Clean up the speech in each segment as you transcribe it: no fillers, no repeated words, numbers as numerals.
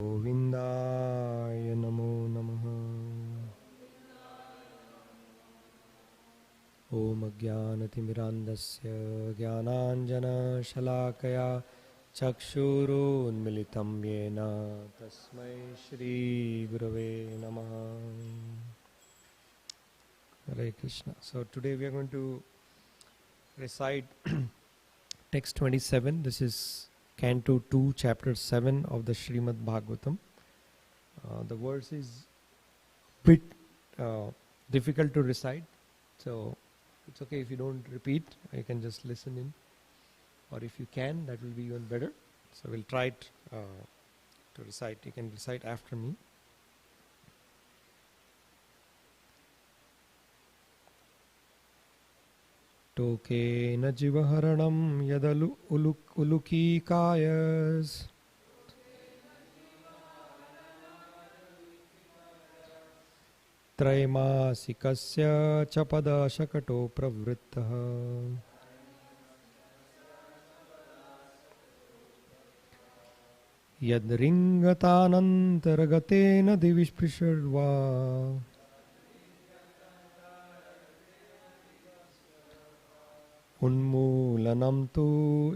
गोविन्दाय नमो नमः। ॐ अज्ञानतिमिरान्धस्य ज्ञानाञ्जनशलाकया चक्षुरुन्मिलितं येन तस्मै श्रीगुरवे नमः. Hare Krishna. So today we are going to recite text 27. This is Canto 2, Chapter 7 of the Srimad Bhagavatam. The verse is a bit difficult to recite, so it's okay if you don't repeat. You can just listen in, or if you can, that will be even better. So we'll try it to recite. You can recite after me. Tokena jivaharanam yadalu ulukikayas त्रैमासिकस्य च पदशकटो प्रवृत्तः यद्रिङ्गतानन्तर्गतेन दिवि स्पृशर्वा उन्मूलनं तु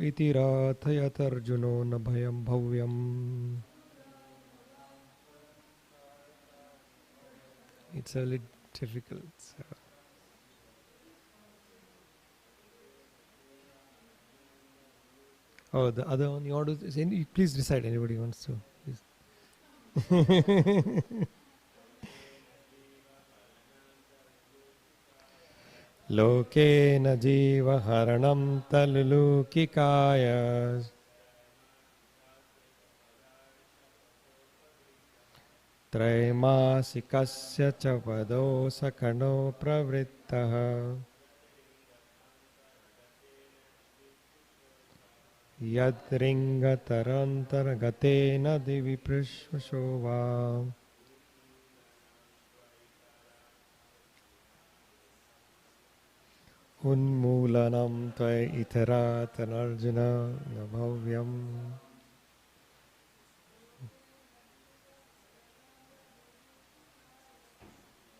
इति राथयतर्जुनो न भयं भव्यम्. It's a little difficult. So. Oh, the other one you want to say? Please decide. Anybody wants to? Please. Lokena jiva haranam talulukikaya त्रैमासिकस्य च पदो सकनो प्रवृत्तः यद्रिङ्गतरन्तर्गतेन दिवि पृष्ठशो वा उन्मूलनं त्वयितरातनर्जुन न भव्यम्.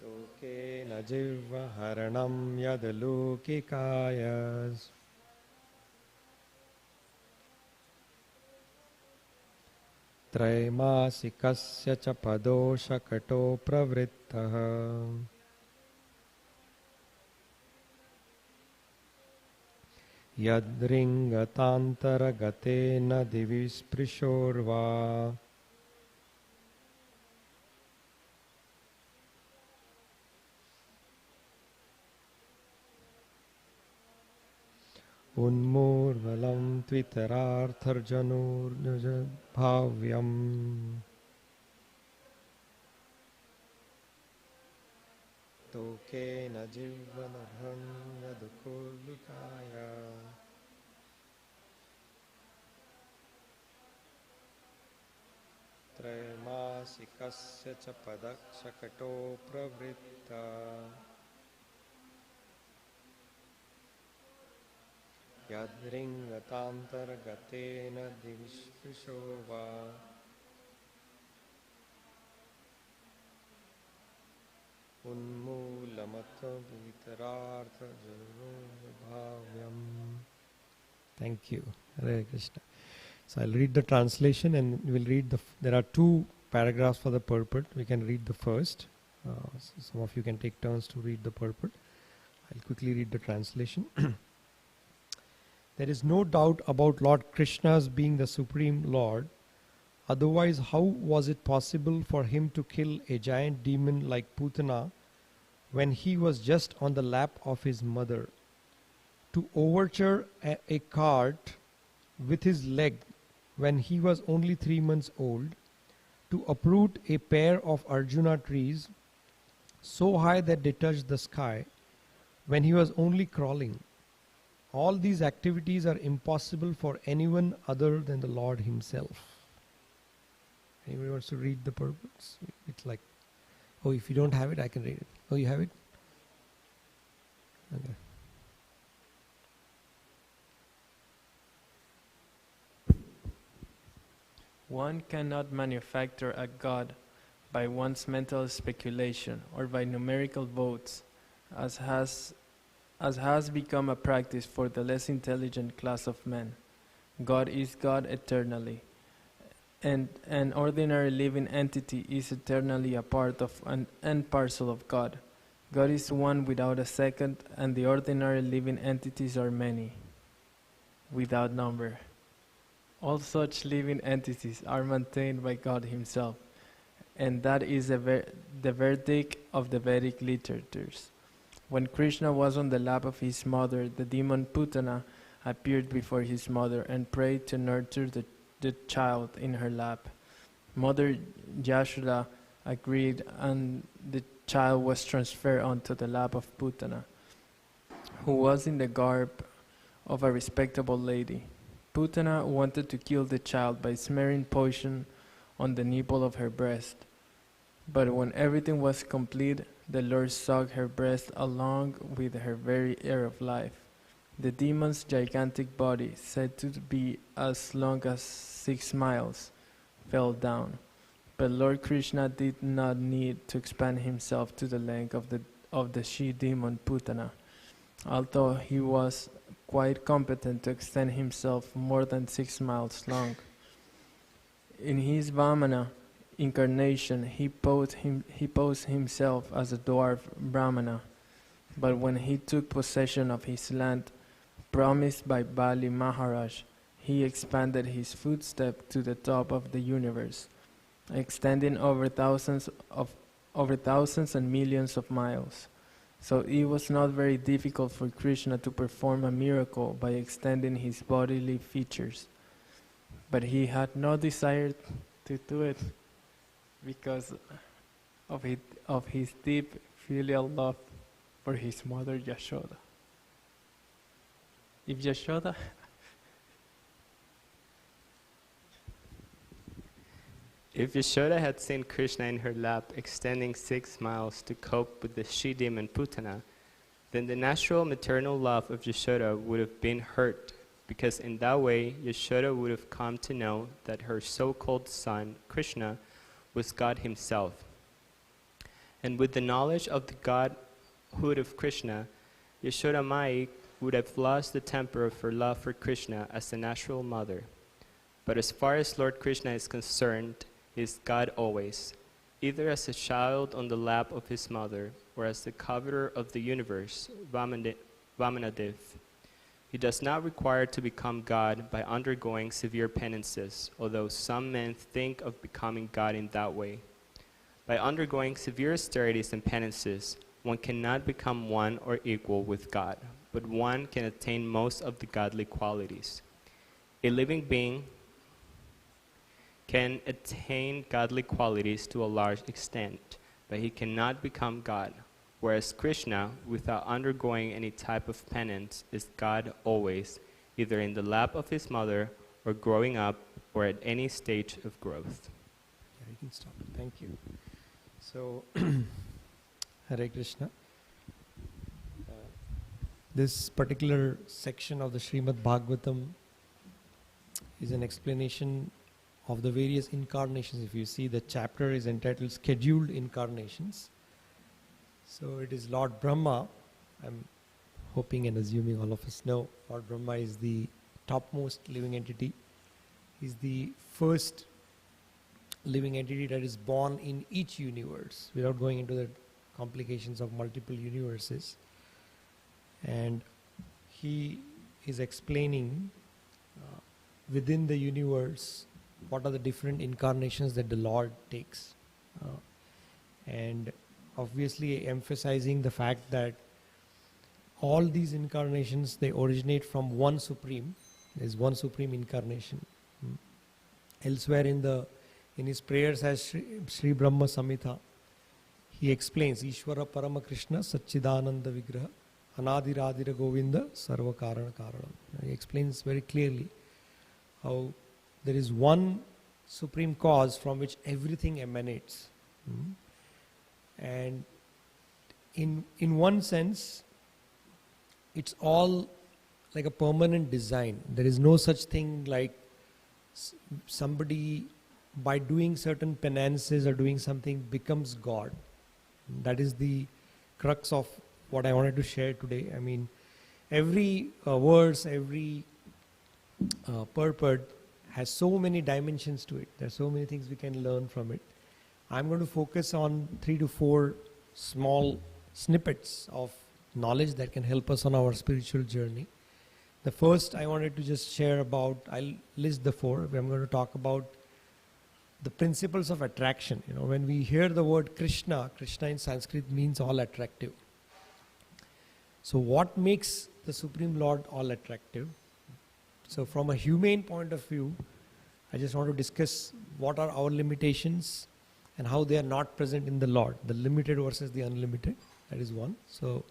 तोकेन जिह्वहरणं यदलौकिकायस् त्रैमासिकस्य च पदो शकटो प्रवृत्तः यद्रिङ्गतान्तर्गतेन दिवि स्पृशोर्वा उन्मूर्वलं त्वितरार्थर्जुनोर्भाव्यम्. तोकेन जिह्वनभं यदुकुलुकाय त्रैमासिकस्य च पदशकटो प्रवृत्ता यद्रिङ्गतान्तर्गतेन दिवि स्पृशो वा उन्मूलमत्वितरार्थजनोर्भाव्यम्. Thank you. Hare Krishna. So I'll read the translation and we'll read there are two paragraphs for the purport. We can read the first. So some of you can take turns to read the purport. I'll quickly read the translation. There is no doubt about Lord Krishna's being the Supreme Lord. Otherwise, how was it possible for him to kill a giant demon like Putana when he was just on the lap of his mother? To overture a cart with his leg when he was only 3 months old? To uproot a pair of Arjuna trees so high that they touched the sky when he was only crawling? All these activities are impossible for anyone other than the Lord himself. Anybody wants to read the purpose? It's like, oh, if you don't have it, I can read it. Oh, you have it? Okay. One cannot manufacture a god by one's mental speculation or by numerical votes, as has become a practice for the less intelligent class of men. God is God eternally, and an ordinary living entity is eternally a part of and parcel of God. God is one without a second, and the ordinary living entities are many, without number. All such living entities are maintained by God Himself, and that is the verdict of the Vedic literatures. When Krishna was on the lap of his mother, the demon Putana appeared before his mother and prayed to nurture the child in her lap. Mother Yashoda agreed, and the child was transferred onto the lap of Putana, who was in the garb of a respectable lady. Putana wanted to kill the child by smearing poison on the nipple of her breast. But when everything was complete, the Lord sucked her breast along with her very air of life. The demon's gigantic body, said to be as long as 6 miles, fell down. But Lord Krishna did not need to expand himself to the length of the she-demon Putana, although he was quite competent to extend himself more than 6 miles long. In his Vamana incarnation, he posed himself as a dwarf Brahmana, but when he took possession of his land, promised by Bali Maharaj, he expanded his footstep to the top of the universe, extending over thousands and millions of miles. So it was not very difficult for Krishna to perform a miracle by extending his bodily features. But he had no desire to do it because of his deep filial love for his mother Yashoda. If Yashoda If Yashoda had seen Krishna in her lap extending 6 miles to cope with the she-demon Putana, then the natural maternal love of Yashoda would have been hurt, because in that way Yashoda would have come to know that her so-called son, Krishna, was God Himself. And with the knowledge of the Godhood of Krishna, Yashoda Mai would have lost the temper of her love for Krishna as the natural mother. But as far as Lord Krishna is concerned, He is God always, either as a child on the lap of his mother or as the coveter of the universe, Vamanadev. He does not require to become God by undergoing severe penances, although some men think of becoming God in that way. By undergoing severe austerities and penances, one cannot become one or equal with God, but one can attain most of the godly qualities. A living being can attain godly qualities to a large extent, but he cannot become God, whereas Krishna, without undergoing any type of penance, is God always, either in the lap of his mother or growing up or at any stage of growth. Yeah, you can stop. Thank you. So, Hare Krishna. This particular section of the Srimad Bhagavatam is an explanation of the various incarnations. If you see, the chapter is entitled Scheduled Incarnations. So it is Lord Brahma. I'm hoping and assuming all of us know Lord Brahma is the topmost living entity. He's the first living entity that is born in each universe, without going into the complications of multiple universes. And he is explaining within the universe what are the different incarnations that the Lord takes. And obviously emphasizing the fact that all these incarnations, they originate from one supreme. There is one supreme incarnation. Elsewhere in his prayers as Sri Brahma Samhita, he explains Ishvara Parama Krishna Satchidananda Vigraha Anadiradira Govinda Sarva Karana Karanam. He explains very clearly how there is one supreme cause from which everything emanates. And in one sense, it's all like a permanent design. There is no such thing like somebody by doing certain penances or doing something becomes God. That is the crux of what I wanted to share today. I mean, every verse, every purport has so many dimensions to it. There are so many things we can learn from it. I'm going to focus on 3 to 4 small snippets of knowledge that can help us on our spiritual journey. The first I wanted to just share about, I'll list the 4. I'm going to talk about the principles of attraction. You know, when we hear the word Krishna, Krishna in Sanskrit means all attractive. So what makes the Supreme Lord all attractive? So from a humane point of view, I just want to discuss what are our limitations and how they are not present in the Lord. The limited versus the unlimited. That is one. So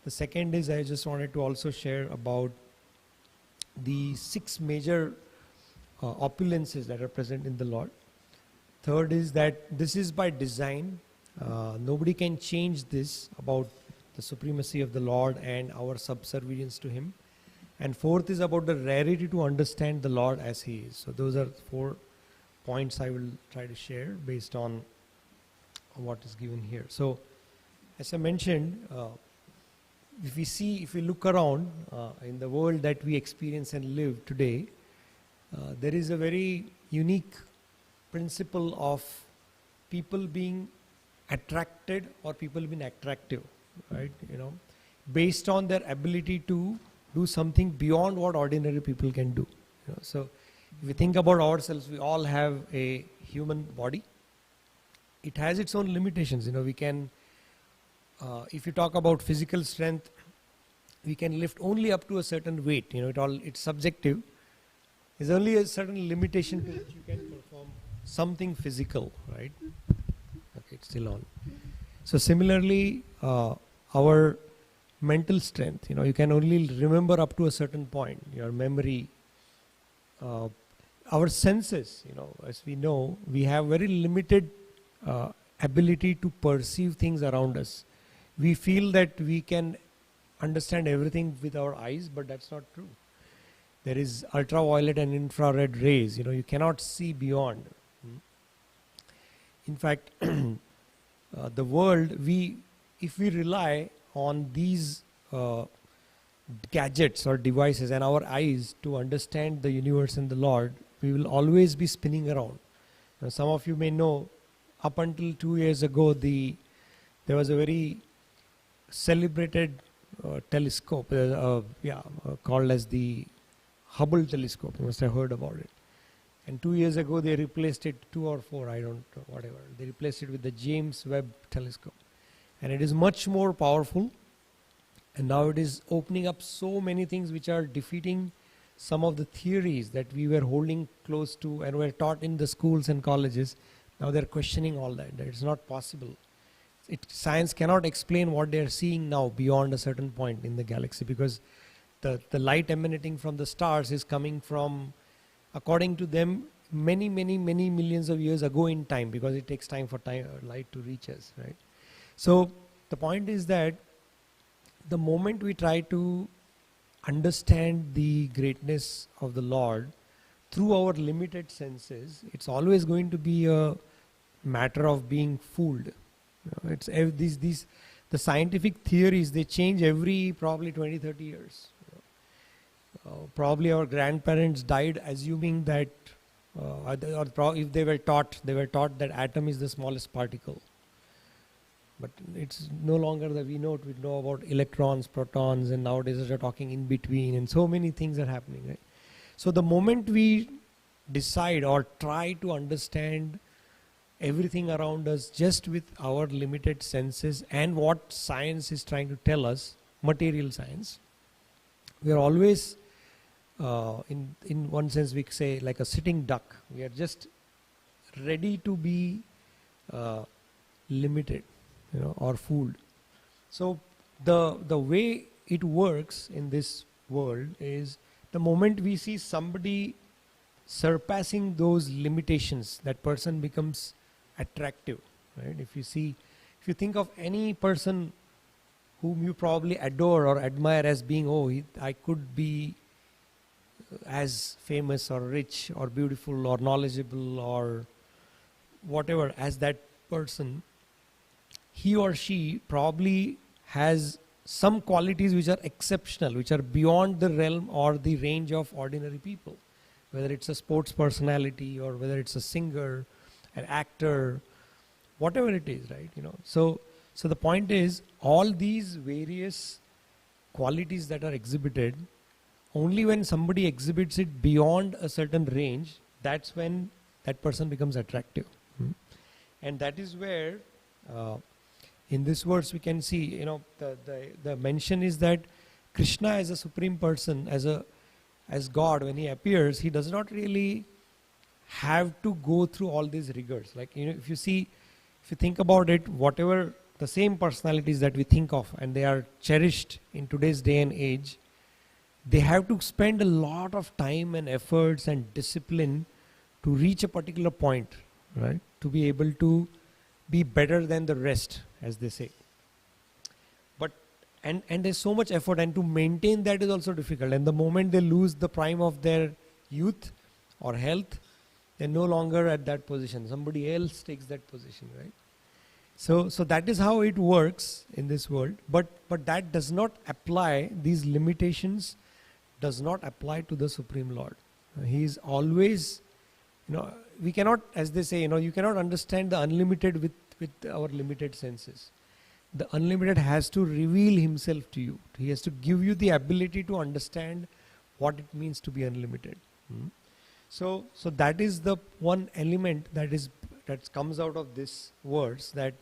the second is I just wanted to also share about the 6 major opulences that are present in the Lord. Third is that this is by design. Nobody can change this about the supremacy of the Lord and our subservience to Him. And fourth is about the rarity to understand the Lord as He is. So those are 4 points I will try to share based on what is given here. So as I mentioned, if we look around in the world that we experience and live today, there is a very unique principle of people being attracted or people being attractive, right? You know, based on their ability to do something beyond what ordinary people can do. You know, so if we think about ourselves, we all have a human body. It has its own limitations. You know, we can, if you talk about physical strength, we can lift only up to a certain weight. You know, it's subjective. There's only a certain limitation to which you can perform something physical, right? Okay, it's still on. So similarly, our mental strength, you know, you can only remember up to a certain point. Your memory, our senses, you know, as we know, we have very limited ability to perceive things around us. We feel that we can understand everything with our eyes, but that's not true. There is ultraviolet and infrared rays, you know, you cannot see beyond. In fact, the world, if we rely on these gadgets or devices and our eyes to understand the universe and the Lord, we will always be spinning around. Now, some of you may know, up until 2 years ago, there was a very celebrated telescope, called as the Hubble telescope. You must have heard about it. And 2 years ago, they replaced it, 2 or 4, I don't know, whatever. They replaced it with the James Webb telescope. And it is much more powerful. And now it is opening up so many things which are defeating some of the theories that we were holding close to and were taught in the schools and colleges. Now they're questioning all that it's not possible. Science cannot explain what they're seeing now beyond a certain point in the galaxy, because the light emanating from the stars is coming from, according to them, many millions of years ago in time, because it takes time for light to reach us, right? So the point is that the moment we try to understand the greatness of the Lord through our limited senses, it's always going to be a matter of being fooled. You know, it's the scientific theories, they change every probably 20-30 years. Probably our grandparents died assuming that, if they were taught that atom is the smallest particle. But it's no longer that we know about electrons, protons, and nowadays they're talking in between, and so many things are happening, right? So the moment we decide or try to understand everything around us just with our limited senses and what science is trying to tell us, material science, we are always, in one sense we say, like a sitting duck. We are just ready to be limited, you know, or fooled. So the way it works in this world is, the moment we see somebody surpassing those limitations, that person becomes attractive, right? If you think of any person whom you probably adore or admire as being, I could be as famous or rich or beautiful or knowledgeable or whatever, as that person, he or she probably has some qualities which are exceptional, which are beyond the realm or the range of ordinary people. Whether it's a sports personality or whether it's a singer, an actor, whatever it is, right? So the point is, all these various qualities that are exhibited, only when somebody exhibits it beyond a certain range, that's when that person becomes attractive. And that is where, in this verse, we can see, the mention is that Krishna as a supreme person, as God, when he appears, he does not really have to go through all these rigors. Like, if you think about it, whatever the same personalities that we think of, and they are cherished in today's day and age, they have to spend a lot of time and efforts and discipline to reach a particular point, right? To be able to be better than the rest, as they say. But and there's so much effort, and to maintain that is also difficult. And the moment they lose the prime of their youth or health, they're no longer at that position. Somebody else takes that position, right? So that is how it works in this world. But that does not apply, these limitations does not apply to the Supreme Lord. He is always, we cannot, as they say, you cannot understand the unlimited with our limited senses. The unlimited has to reveal himself to you. He has to give you the ability to understand what it means to be unlimited. So that is the one element that comes out of this verse, that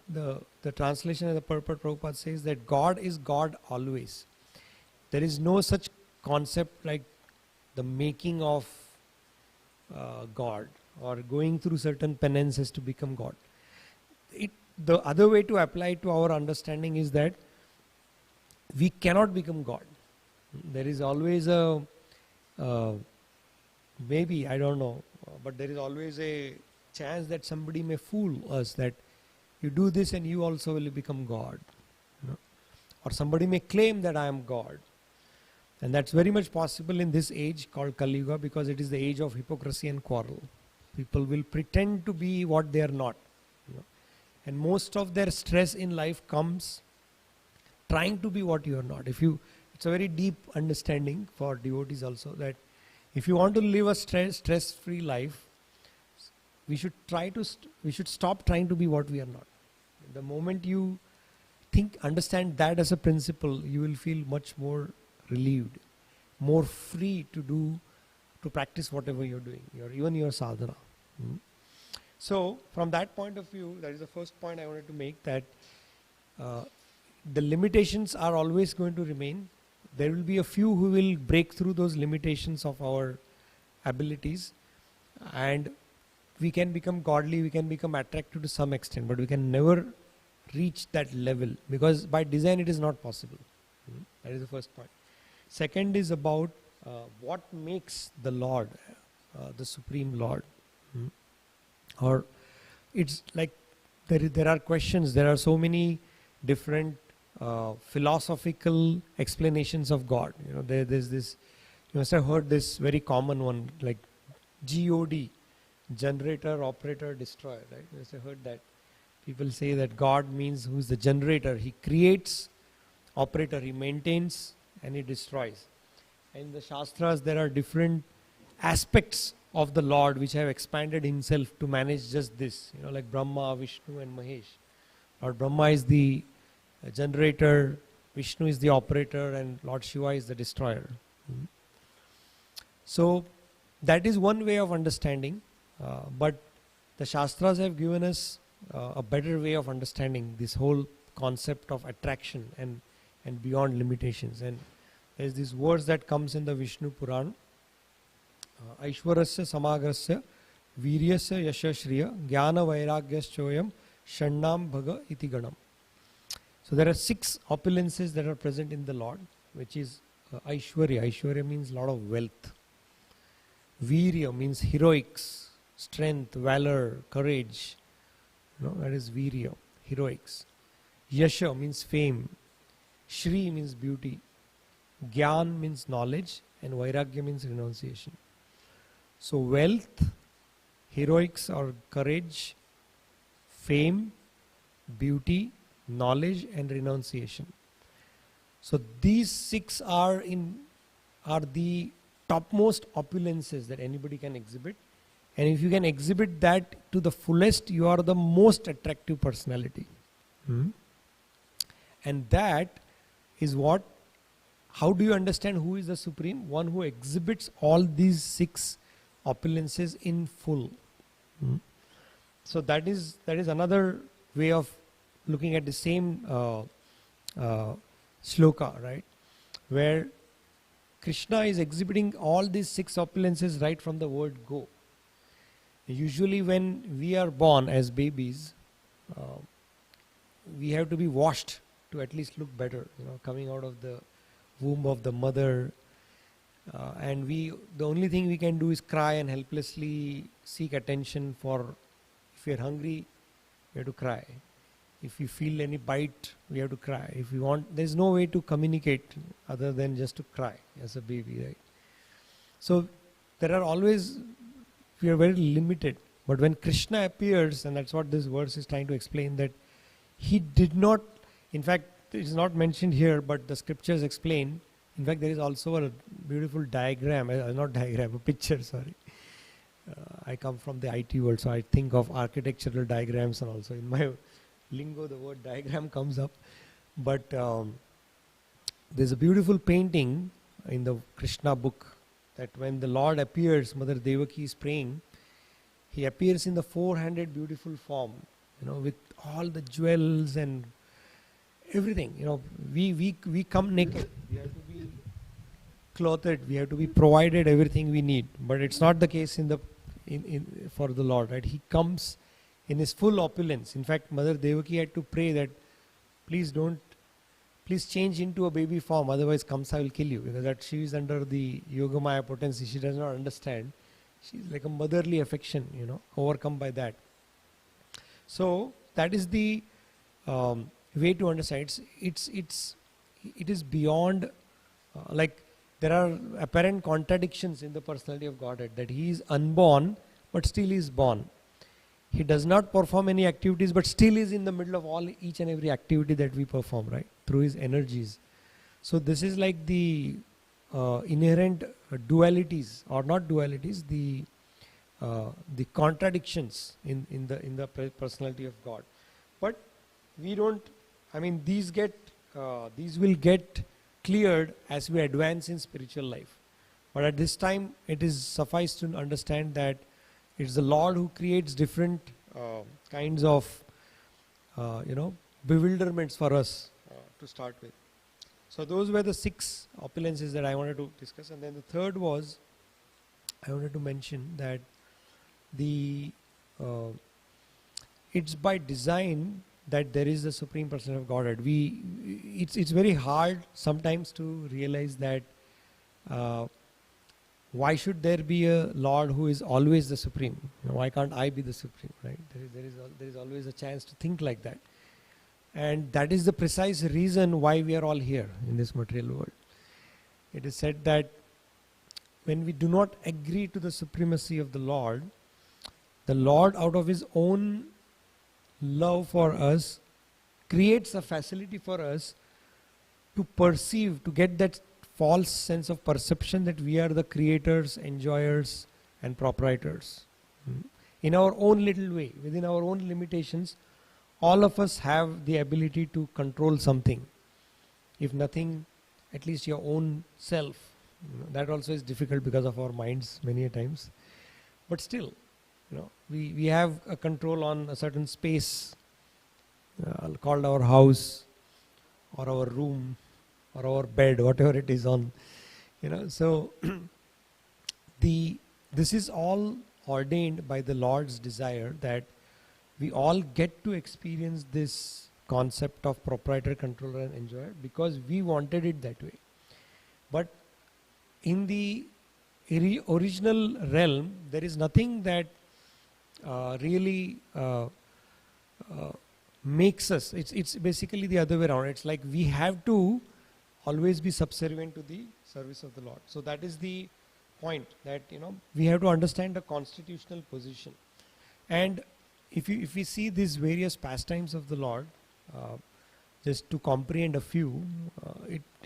the translation of the purport Prabhupada says that God is God always. There is no such concept like the making of God or going through certain penances to become God. The other way to apply it to our understanding is that we cannot become God. There is always maybe, I don't know, but there is always a chance that somebody may fool us that you do this and you also will become God. Or somebody may claim that I am God. And that's very much possible in this age called Kali Yuga, because it is the age of hypocrisy and quarrel. People will pretend to be what they are not. And most of their stress in life comes trying to be what you are not. It's a very deep understanding for devotees also, that if you want to live a stress-free life, we should stop trying to be what we are not. The moment you understand that as a principle, you will feel much more relieved, more free to practice whatever you're doing, even your sadhana. So from that point of view, that is the first point I wanted to make, that the limitations are always going to remain. There will be a few who will break through those limitations of our abilities, and we can become godly, we can become attractive to some extent, but we can never reach that level, because by design it is not possible. That is the first point. Second is about what makes the Lord, the Supreme Lord. Or it's like there are questions, there are so many different philosophical explanations of God. There's this, you must have heard this very common one, like God, generator, operator, destroyer, right? You must have heard that. People say that God means who is the generator. He creates, operator, he maintains, and he destroys. And in the Shastras, there are different aspects of the Lord which have expanded himself to manage just this. Like Brahma, Vishnu and Mahesh. Lord Brahma is the generator, Vishnu is the operator, and Lord Shiva is the destroyer. So that is one way of understanding, but the Shastras have given us a better way of understanding this whole concept of attraction and beyond limitations. And there's this verse that comes in the Vishnu Puran, Aishwarasya Samagrasya Viryasya Yashashriya Jnana Vairagyaschoyam Shannam Bhaga Iti Ganam. So there are 6 opulences that are present in the Lord, which is Aishwarya. Aishwarya means a lot of wealth. Virya means heroics, strength, valor, courage. That is Virya, heroics. Yasha means fame. Shri means beauty. Gyan means knowledge. And Vairagya means renunciation. So wealth, heroics or courage, fame, beauty, knowledge, and renunciation. So these six are the topmost opulences that anybody can exhibit. And if you can exhibit that to the fullest, you are the most attractive personality. And that is what, how do you understand who is the Supreme? One who exhibits all these six opulences in full. So that is another way of looking at the same shloka, right? Where Krishna is exhibiting all these six opulences right from the word go. Usually when we are born as babies, we have to be washed to at least look better, coming out of the womb of the mother. And the only thing we can do is cry and helplessly seek attention for, if we are hungry, we have to cry. If we feel any bite, we have to cry. If we want, there's no way to communicate other than just to cry as a baby, right? So there are always, we are very limited. But when Krishna appears, and that's what this verse is trying to explain, that he did not, in fact, it is not mentioned here, but the scriptures explain. In fact, there is also a beautiful diagram, not diagram, a picture, sorry. I come from the IT world, so I think of architectural diagrams, and also in my lingo the word diagram comes up. But there's a beautiful painting in the Krishna book that when the Lord appears, Mother Devaki is praying, he appears in the four-handed beautiful form, with all the jewels and everything. We come naked. We have to be clothed. We have to be provided everything we need. But it's not the case for the Lord, right? He comes in his full opulence. In fact, Mother Devaki had to pray that please change into a baby form, otherwise Kamsa will kill you, because that she is under the Yogamaya potency. She does not understand. She's like a motherly affection, overcome by that. So that is the way to understand. It is beyond, like there are apparent contradictions in the personality of Godhead, that he is unborn but still is born. He does not perform any activities but still is in the middle of each and every activity that we perform, right, through his energies. So this is like the inherent dualities, or not dualities, the contradictions in the personality of God. But we don't, these will get cleared as we advance in spiritual life. But at this time, it is suffice to understand that it's the Lord who creates different kinds of bewilderments for us to start with. So those were the six opulences that I wanted to discuss. And then the third was, I wanted to mention that it's by design that there is the Supreme Person of Godhead. It's very hard sometimes to realize that why should there be a Lord who is always the Supreme? Why can't I be the Supreme, right? There is always a chance to think like that. And that is the precise reason why we are all here in this material world. It is said that when we do not agree to the supremacy of the Lord out of his own love for us creates a facility for us to perceive, to get that false sense of perception that we are the creators, enjoyers, and proprietors. In our own little way, within our own limitations, all of us have the ability to control something. If nothing, at least your own self. That also is difficult because of our minds many a times. But still, we have a control on a certain space called our house or our room or our bed, whatever it is on. So this is all ordained by the Lord's desire that we all get to experience this concept of proprietor, controller, and enjoyer because we wanted it that way. But in the original realm, there is nothing that really makes us. It's basically the other way around. It's like we have to always be subservient to the service of the Lord. So that is the point that we have to understand the constitutional position. And if we see these various pastimes of the Lord, just to comprehend a few,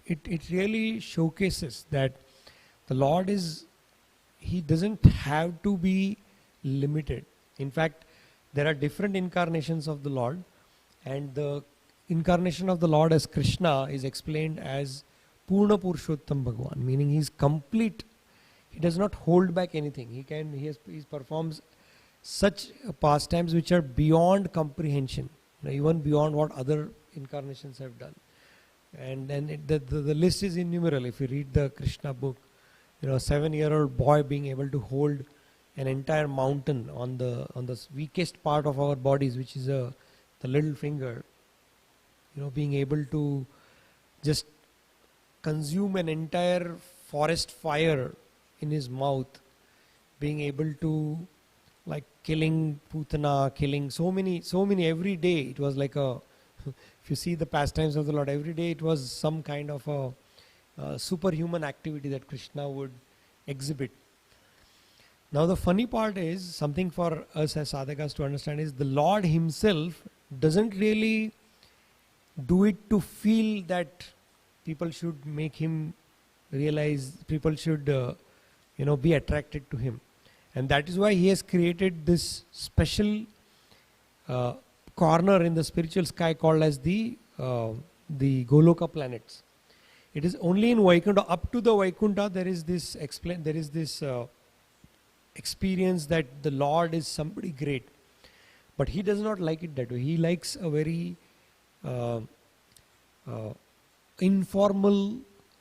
it really showcases that the Lord he doesn't have to be limited. In fact, there are different incarnations of the Lord, and the incarnation of the Lord as Krishna is explained as Purna Purushottam Bhagavan, meaning he is complete. He does not hold back anything. He performs such pastimes which are beyond comprehension, even beyond what other incarnations have done. And then the list is innumerable. If you read the Krishna book, a 7-year-old boy being able to hold an entire mountain on the weakest part of our bodies, which is the little finger, being able to just consume an entire forest fire in his mouth, being able to killing Putana, killing so many every day. It was like if you see the pastimes of the Lord, every day it was some kind of a superhuman activity that Krishna would exhibit. Now the funny part is, something for us as sadhakas to understand is, the Lord himself doesn't really do it to feel that people should make him realize, people should be attracted to him. And that is why he has created this special corner in the spiritual sky called as the Goloka planets. It is only in Vaikuntha. Up to the Vaikuntha there is this experience that the Lord is somebody great. But he does not like it that way. He likes a very informal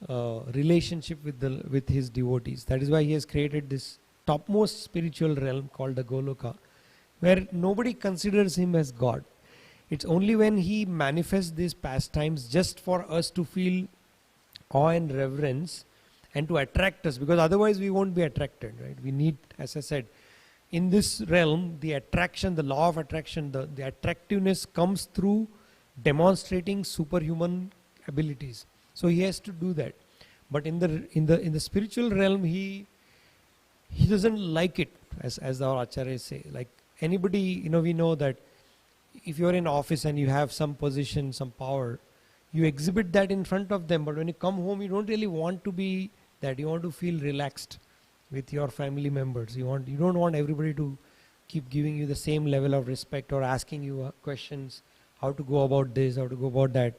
relationship with his devotees. That is why he has created this topmost spiritual realm called the Goloka, where nobody considers him as God. It's only when he manifests these pastimes just for us to feel awe and reverence and to attract us, because otherwise we won't be attracted, right? We need, as I said, in this realm, the attraction, the law of attraction, the attractiveness comes through demonstrating superhuman abilities. So he has to do that. But in the spiritual realm, he doesn't like it, as our acharyas say. Like anybody, we know that if you're in office and you have some position, some power, you exhibit that in front of them. But when you come home, you don't really want to be that. You want to feel relaxed with your family members. You don't want everybody to keep giving you the same level of respect or asking you questions, how to go about this, how to go about that.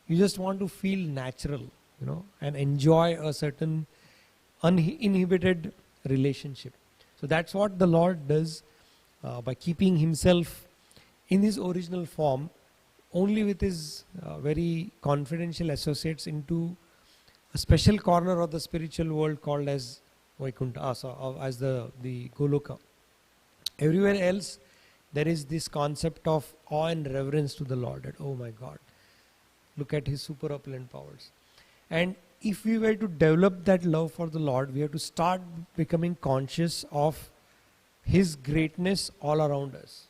You just want to feel natural, and enjoy a certain uninhibited relationship. So that's what the Lord does by keeping himself in his original form, only with his very confidential associates, into a special corner of the spiritual world called as Vaikuntha, as the Goloka. Everywhere else, there is this concept of awe and reverence to the Lord. That, oh my God, look at his super opulent powers. And if we were to develop that love for the Lord, we have to start becoming conscious of his greatness all around us.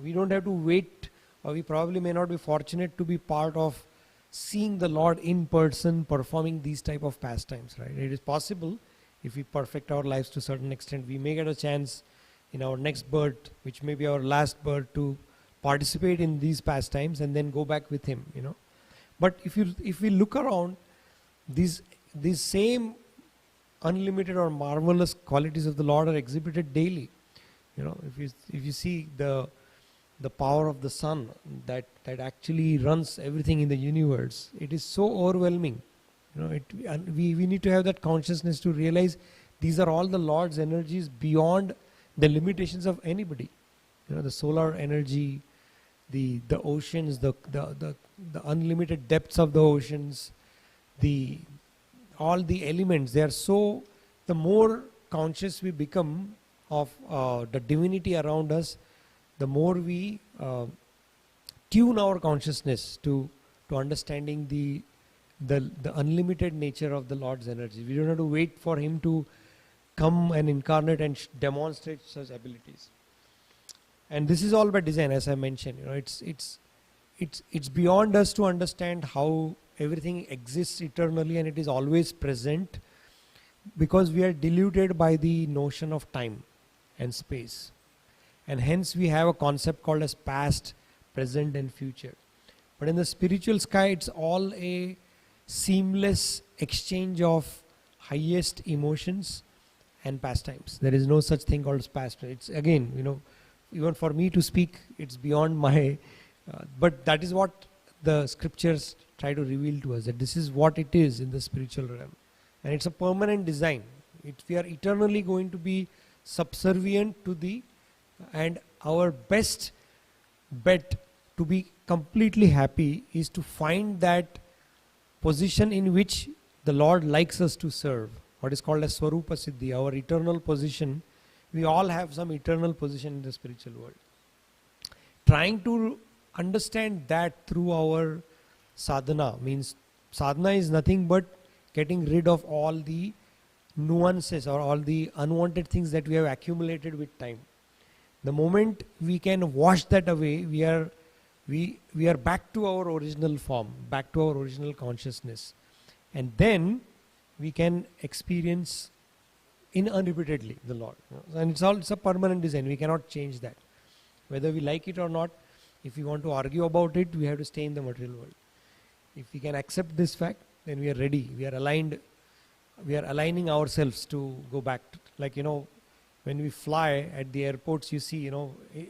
We don't have to wait, or we probably may not be fortunate to be part of seeing the Lord in person performing these type of pastimes, right? It is possible, if we perfect our lives to a certain extent, we may get a chance in our next birth, which may be our last birth, to participate in these pastimes and then go back with him, But if we look around, these same unlimited or marvelous qualities of the Lord are exhibited daily. If you see the power of the sun that actually runs everything in the universe, it is so overwhelming. We need to have that consciousness to realize these are all the Lord's energies beyond the limitations of anybody. The solar energy, the oceans, the unlimited depths of the oceans, all the elements. They are so. The more conscious we become of the divinity around us, the more we tune our consciousness to understanding the unlimited nature of the Lord's energy. We don't have to wait for him to come and incarnate and demonstrate such abilities. And this is all by design, as I mentioned. It's beyond us to understand how everything exists eternally and it is always present. because we are deluded by the notion of time and space, and hence we have a concept called as past, present and future. But in the spiritual sky, it's all a seamless exchange of highest emotions and pastimes. There is no such thing called as past. It's again, even for me to speak, it's beyond my, but that is what the scriptures try to reveal to us, that this is what it is in the spiritual realm. And it's a permanent design. We are eternally going to be subservient to and our best bet to be completely happy is to find that position in which the Lord likes us to serve, what is called as Swarupa Siddhi, our eternal position. We all have some eternal position in the spiritual world. Trying to understand that through our sadhana means sadhana is nothing but getting rid of all the nuances or all the unwanted things that we have accumulated with time. The moment we can wash that away, we are back to our original form, back to our original consciousness, and then we can experience unrepeatedly the Lord. And it's a permanent design. We cannot change that, whether we like it or not. If we want to argue about it, we have to stay in the material world. If we can accept this fact, then we are ready. We are aligned. We are aligning ourselves to go back. When we fly at the airports, you see,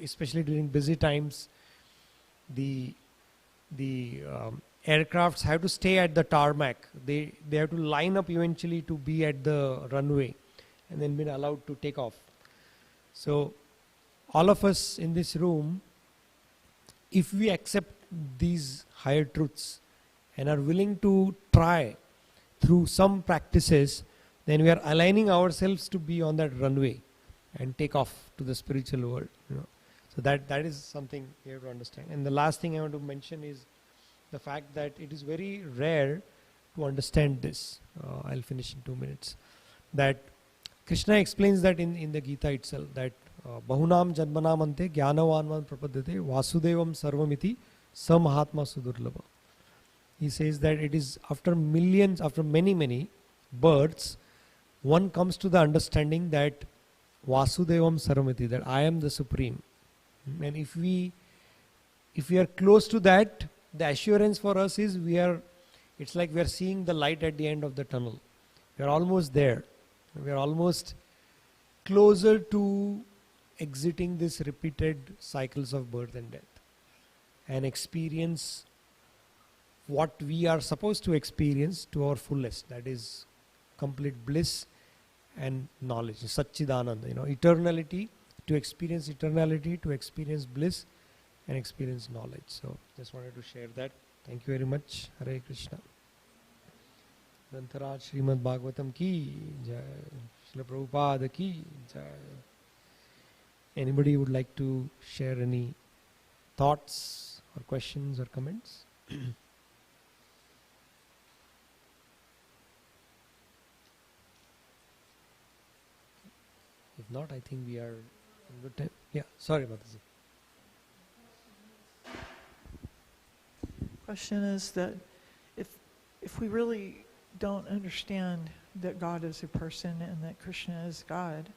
especially during busy times, the aircrafts have to stay at the tarmac. They have to line up eventually to be at the runway, and then been allowed to take off. So all of us in this room, if we accept these higher truths and are willing to try through some practices, then we are aligning ourselves to be on that runway and take off to the spiritual world. So that is something you have to understand. And the last thing I want to mention is the fact that it is very rare to understand this. I'll finish in 2 minutes. That Krishna explains that in the Gita itself, that Bahunam Janmanam Ante Jnanavanvan Prapadyate Vasudevam Sarvamiti Samahatma Sudurlabha. He says that it is after many births, one comes to the understanding that Vasudevam Sarvamiti, that I am the Supreme. And if we are close to that, the assurance for us is it's like we are seeing the light at the end of the tunnel. We are almost there. We are almost closer to exiting this repeated cycles of birth and death and experience what we are supposed to experience to our fullest. That is complete bliss and knowledge, Satchidananda, eternality, to experience eternality, to experience bliss and experience knowledge. So just wanted to share that. Thank you very much. Hare Krishna. Dhantaraj Srimad Bhagavatam ki jai. Srila Prabhupada ki jai. Anybody would like to share any thoughts or questions or comments? If not, I think we are in good time. Yeah, sorry, Mataji. Question is that if we really don't understand that God is a person and that Krishna is God,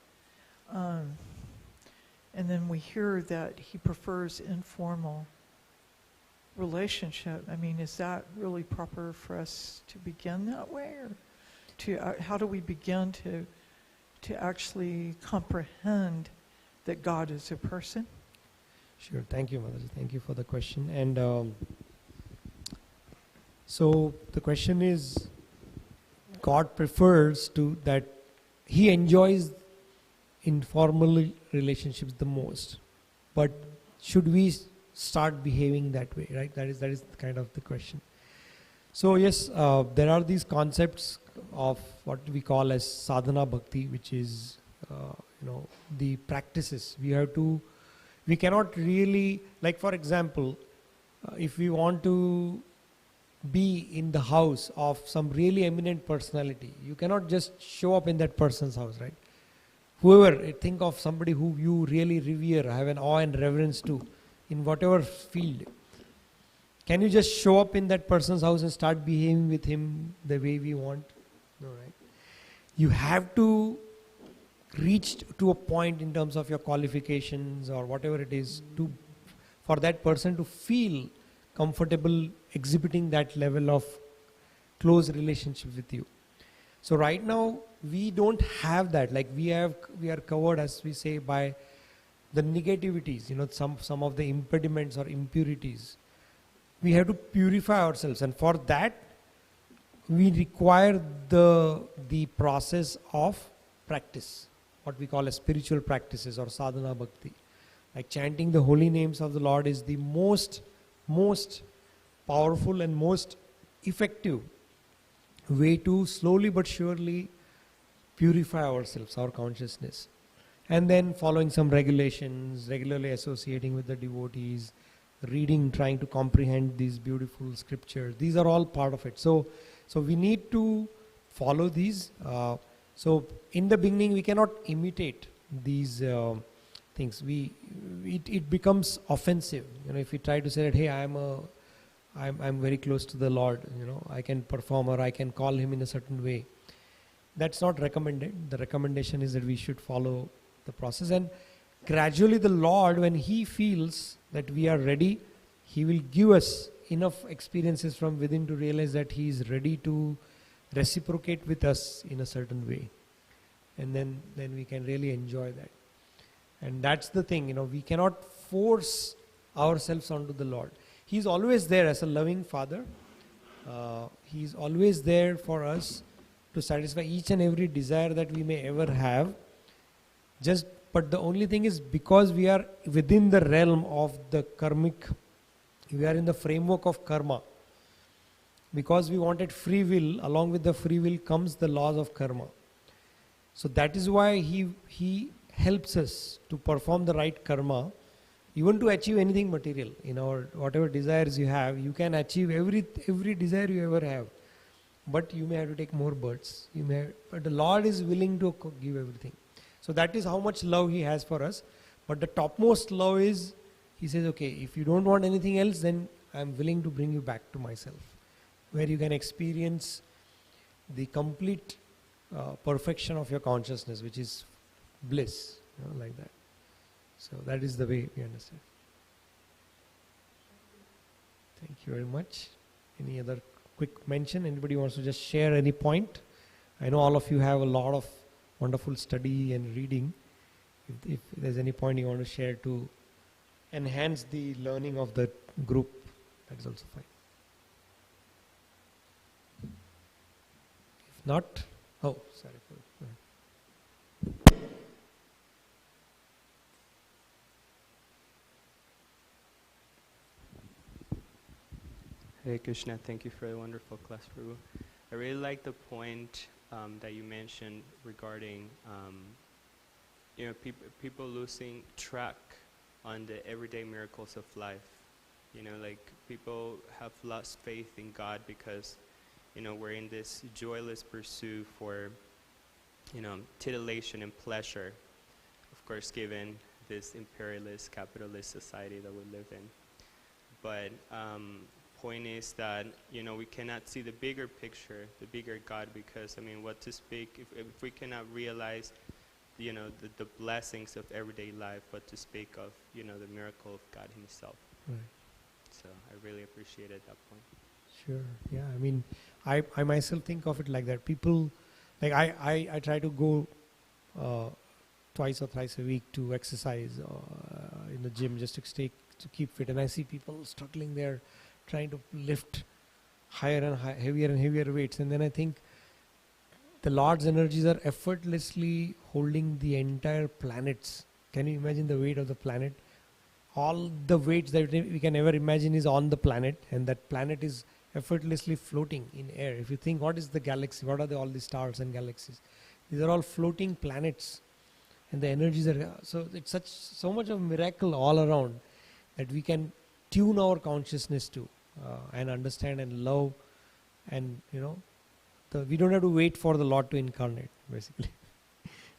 and then we hear that he prefers informal relationship, is that really proper for us to begin that way, or how do we begin to actually comprehend that God is a person? Sure, thank you, Mataji. Thank you for the question. And so the question is, God prefers that he enjoys informal relationships the most, but should we start behaving that way, right? That is kind of the question. So yes, there are these concepts of what we call as sadhana bhakti, which is the practices we cannot really, like for example, if we want to be in the house of some really eminent personality, you cannot just show up in that person's house, right? Whoever, think of somebody who you really revere, have an awe and reverence to, in whatever field. Can you just show up in that person's house and start behaving with him the way we want? No, right? you have to reach to a point in terms of your qualifications or whatever it is to for that person to feel comfortable exhibiting that level of close relationship with you. So right now we don't have that. Like we are covered, as we say, by the negativities, some of the impediments or impurities. We have to purify ourselves, and for that we require the process of practice, what we call as spiritual practices or sadhana bhakti. Like chanting the holy names of the Lord is the most powerful and most effective way to slowly but surely purify ourselves, our consciousness. And then following some regulations, regularly associating with the devotees, reading, trying to comprehend these beautiful scriptures. These are all part of it. So we need to follow these. So in the beginning, we cannot imitate these things. It becomes offensive. If we try to say that, hey, I'm very close to the Lord, I can perform or I can call him in a certain way. That's not recommended. The recommendation is that we should follow the process, and gradually the Lord, when he feels that we are ready, he will give us enough experiences from within to realize that he is ready to reciprocate with us in a certain way, and then we can really enjoy that. And that's the thing, we cannot force ourselves onto the Lord. He's always there as a loving Father. He's always there for us to satisfy each and every desire that we may ever have. But the only thing is, because we are within the realm of the karmic, we are in the framework of karma. Because we wanted free will, along with the free will comes the laws of karma. So that is why he helps us to perform the right karma, even to achieve anything material. Whatever desires you have, you can achieve every desire you ever have. But you may have to take more births. But the Lord is willing to give everything. So that is how much love he has for us. But the topmost love is, he says, okay, if you don't want anything else, then I'm willing to bring you back to myself, where you can experience the complete perfection of your consciousness, which is bliss, like that. So that is the way we understand. Thank you very much. Any other quick mention? Anybody wants to just share any point? I know all of you have a lot of wonderful study and reading. If there's any point you want to share to enhance the learning of the group, that is also fine. If not, sorry. Hare Krishna, thank you for a wonderful class, Prabhu. I really like the point that you mentioned regarding people losing track on the everyday miracles of life. Like people have lost faith in God because we're in this joyless pursuit for titillation and pleasure, of course, given this imperialist capitalist society that we live in. But point is that we cannot see the bigger picture, the bigger God, because what to speak if we cannot realize the blessings of everyday life, what to speak of the miracle of God himself. Right. So I really appreciated that point. Sure. Yeah, I myself think of it like that. People, like I try to go twice or thrice a week to exercise in the gym, just to keep fit, and I see people struggling there, trying to lift higher and heavier and heavier weights, and then I think the Lord's energies are effortlessly holding the entire planets. Can you imagine the weight of the planet? All the weights that we can ever imagine is on the planet, and that planet is effortlessly floating in air. If you think, what is the galaxy? What are all the stars and galaxies? These are all floating planets, and the energies are so. It's so much of miracle all around that we can tune our consciousness to and understand and love, and we don't have to wait for the Lord to incarnate, basically.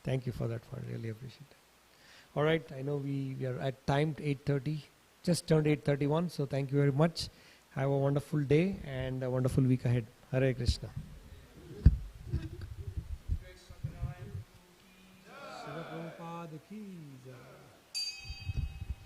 Thank you for that one. Really appreciate it. All right, I know we are at time, 8:30, just turned 8:31. So thank you very much. Have a wonderful day and a wonderful week ahead. Hare Krishna. ki